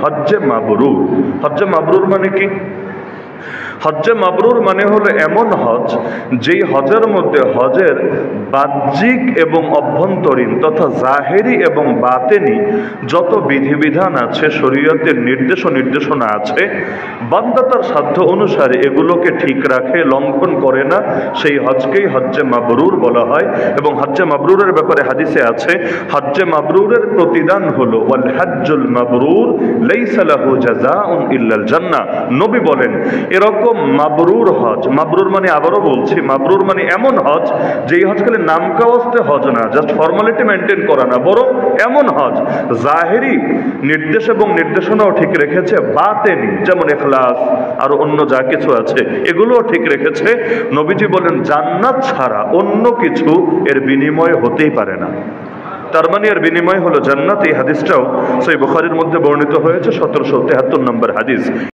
হজ্জে মাবরুর। হজ্জে মাবরুর মানে কি? হজ্জে মাবরুর মানে হলো এমন হজ যেই হজের মধ্যে হজের বাহ্যিক এবং অভ্যন্তরীণ তথা জাহেরি এবং বাতেনি যত বিধিবিধান আছে, শরীয়তের নির্দেশ ও নির্দেশনা আছে, বান্দা তার সাধ্য অনুসারে এগুলোকে ঠিক রাখে, লঙ্ঘন করে না, সেই হজকেই হজ্জে মাবরুর বলা হয়। এবং হজ্জে মাবরুরের ব্যাপারে হাদিসে আছে, হজ্জে মাবরুরের প্রতিদান হলো ওয়াল হজ্জুল মাবরুর লাইসা লাহু জাযাউন ইল্লাল জান্নাহ। নবী বলেন এরকম মাবরুর হজ, মাবরুর মানে আবারও বলছি, মাবরুর মানে এমন হজ যেই হজ খালি নাম কাওয়াস্তে হজ না, জাস্ট ফর্মালিটি মেনটেন করা না, বরং এমন হজ জাহেরি নির্দেশ এবং নির্দেশনাও ঠিক রেখেছে, বাতেনি যেমন ইখলাস আর অন্য যা কিছু আছে এগুলোও ঠিক রেখেছে। নবীজি বলেন জান্নাত ছাড়া অন্য কিছু এর বিনিময় হতেই পারে না। তার মানে এর বিনিময় হলো জান্নাত। এই হাদিসটাও সহিহ বুখারীর মধ্যে বর্ণিত হয়েছে, 1773 নম্বর হাদিস।